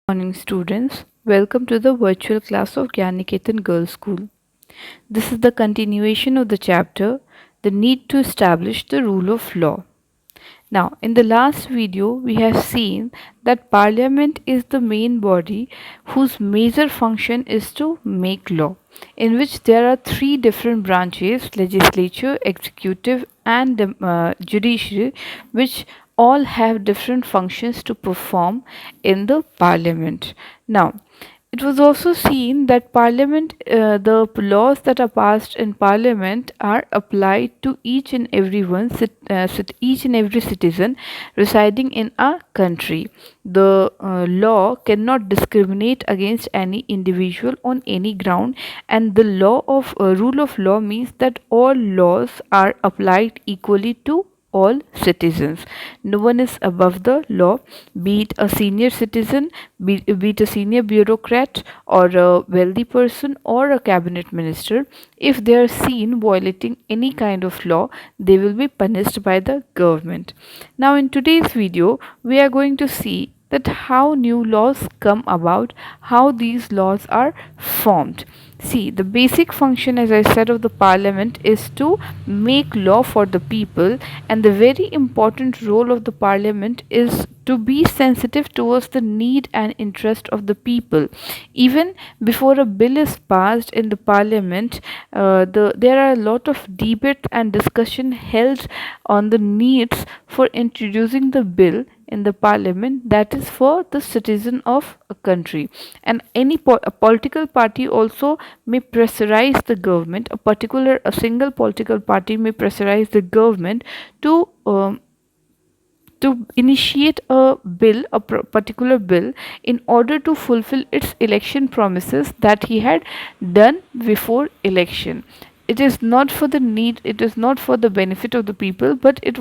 Morning students, welcome to the virtual class of Gyaniketan Girls School. This is the continuation of the chapter, The Need to Establish the Rule of Law. Now, in the last video, we have seen that Parliament is the main body whose major function is to make law, in which there are three different branches: legislature, executive, and judiciary, which all have different functions to perform in the Parliament. Now, it was also seen that the laws that are passed in Parliament are applied to each and every citizen residing in a country. The law cannot discriminate against any individual on any ground, and the rule of law means that all laws are applied equally to all citizens. No one is above the law, be it a senior citizen, be it a senior bureaucrat, or a wealthy person, or a cabinet minister. If they are seen violating any kind of law, they will be punished by the government. Now, in today's video, we are going to see that how new laws come about, how these laws are formed. See, the basic function, as I said, of the parliament is to make law for the people, and the very important role of the parliament is to be sensitive towards the need and interest of the people. Even before a bill is passed in the parliament, there are a lot of debate and discussion held on the needs for introducing the bill in the parliament that is for the citizen of a country. And a political party also may pressurize the government. A single political party may pressurize the government to initiate a bill, particular bill, in order to fulfill its election promises that he had done before election. It is not for the need, it is not for the benefit of the people, but it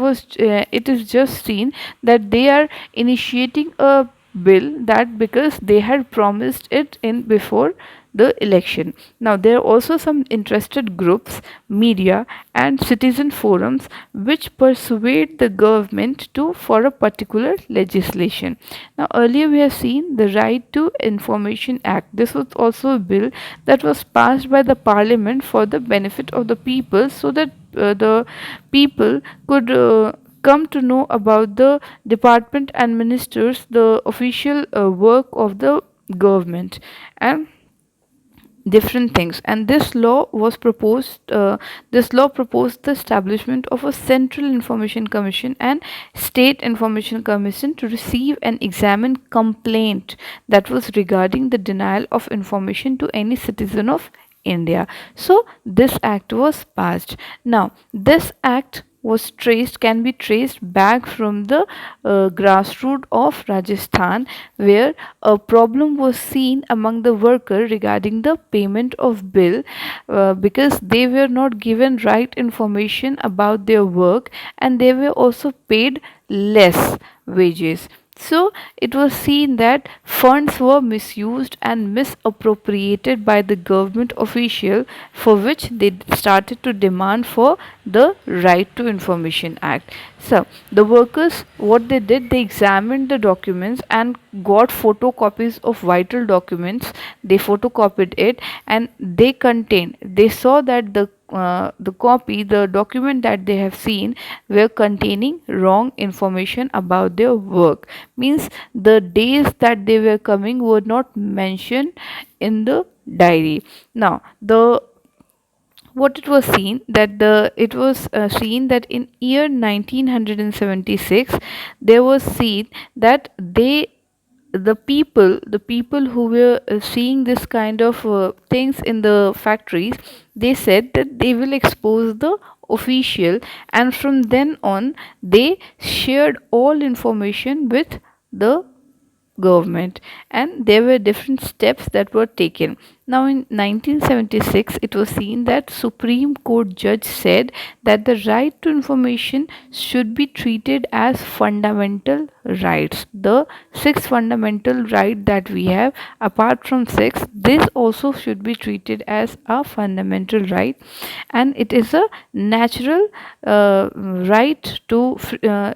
is just seen that they are initiating a bill that because they had promised it in before the election. Now, there are also some interested groups, media, and citizen forums which persuade the government to for a particular legislation. Now, earlier we have seen the Right to Information Act. This was also a bill that was passed by the parliament for the benefit of the people, so that the people could come to know about the department and ministers, the official work of the government, and different things. And this law proposed the establishment of a central information commission and state information commission to receive and examine complaint that was regarding the denial of information to any citizen of India. So this act was passed. Now, this act can be traced back from the grassroots of Rajasthan, where a problem was seen among the worker regarding the payment of bill, because they were not given right information about their work, and they were also paid less wages. So it was seen that funds were misused and misappropriated by the government official, for which they started to demand for the Right to Information Act. So the workers, what they did, they examined the documents and got photocopies of vital documents. They photocopied it, and they saw that the document that they have seen were containing wrong information about their work. Means the days that they were coming were not mentioned in the diary. Now, the what it was seen that the it was seen that in year 1976 there was seen that the people who were seeing this kind of things in the factories, they said that they will expose the official, and from then on they shared all information with the government, and there were different steps that were taken. Now, in 1976 it was seen that Supreme Court judge said that the right to information should be treated as fundamental rights. The six fundamental right that we have, apart from six, this also should be treated as a fundamental right, and it is a natural right to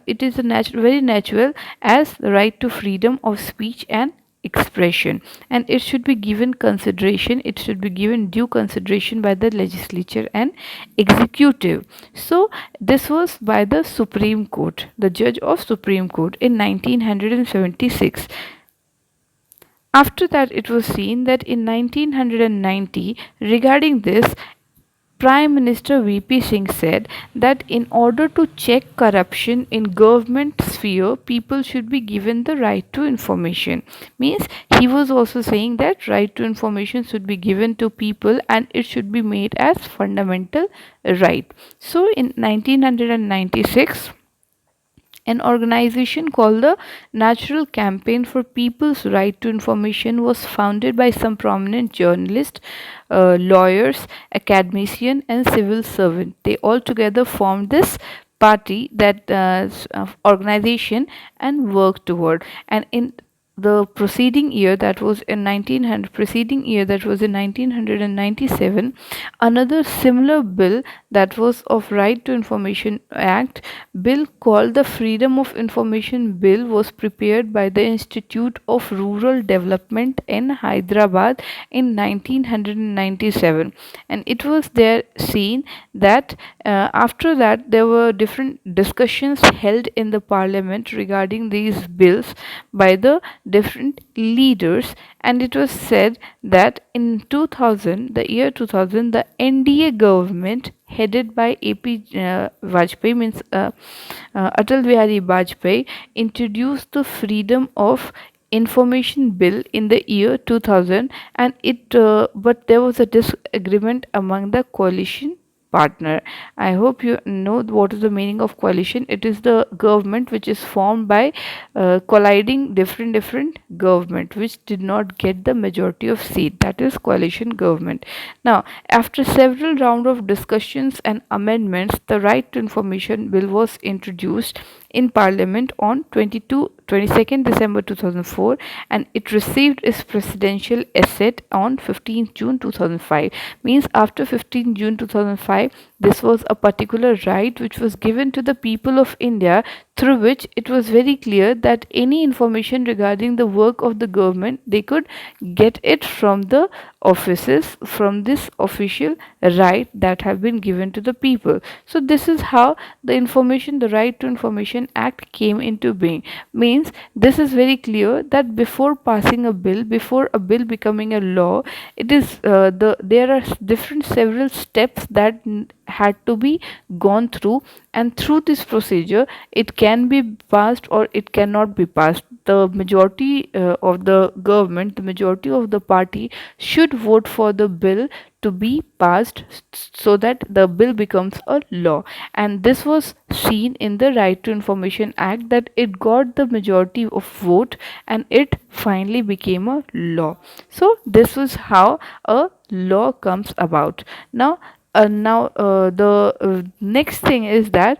it is a very natural as the right to freedom of speech and expression, and it should be given consideration, it should be given due consideration by the legislature and executive. So this was by the Supreme Court, the judge of Supreme Court in 1976. After that, it was seen that in 1990, regarding this, Prime Minister VP Singh said that in order to check corruption in government sphere, people should be given the right to information. Means he was also saying that right to information should be given to people and it should be made as fundamental right. So in 1996, an organization called the Natural Campaign for People's Right to Information was founded by some prominent journalists, lawyers, academicians, and civil servants. They all together formed this party, that organization, and worked toward. And in the preceding year, that was in 1900 preceding year, that was in 1997, another similar bill, that was of Right to Information Act bill called the Freedom of Information Bill, was prepared by the Institute of Rural Development in Hyderabad in 1997. And it was there seen that after that there were different discussions held in the parliament regarding these bills by the different leaders, and it was said that in 2000, the year 2000, the NDA government headed by AP Vajpayee, means Atal Bihari Vajpayee, introduced the Freedom of Information Bill in the year 2000, and but there was a disagreement among the coalition partner. I hope you know what is the meaning of coalition. It is the government which is formed by colliding different government which did not get the majority of seat. That is coalition government. Now, after several round of discussions and amendments, the Right to Information Bill was introduced in Parliament on 22nd December 2004, and it received its presidential assent on 15th June 2005. Means after 15th June 2005, this was a particular right which was given to the people of India, through which it was very clear that any information regarding the work of the government, they could get it from the offices, from this official right that have been given to the people. So this is how the Right to Information Act came into being. Means this is very clear that before passing a bill, before a bill becoming a law, it is there are different several steps that had to be gone through, and through this procedure it can be passed or it cannot be passed. The majority of the government, the majority of the party should vote for the bill to be passed, so that the bill becomes a law. And this was seen in the Right to Information Act, that it got the majority of vote and it finally became a law. So this was how a law comes about. Now the next thing is that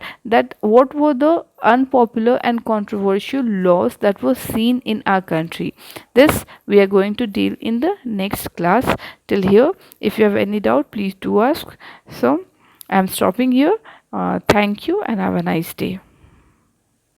what were the unpopular and controversial laws that were seen in our country. This we are going to deal in the next class. Till here, if you have any doubt, please do ask. So I am stopping here. Thank you and have a nice day.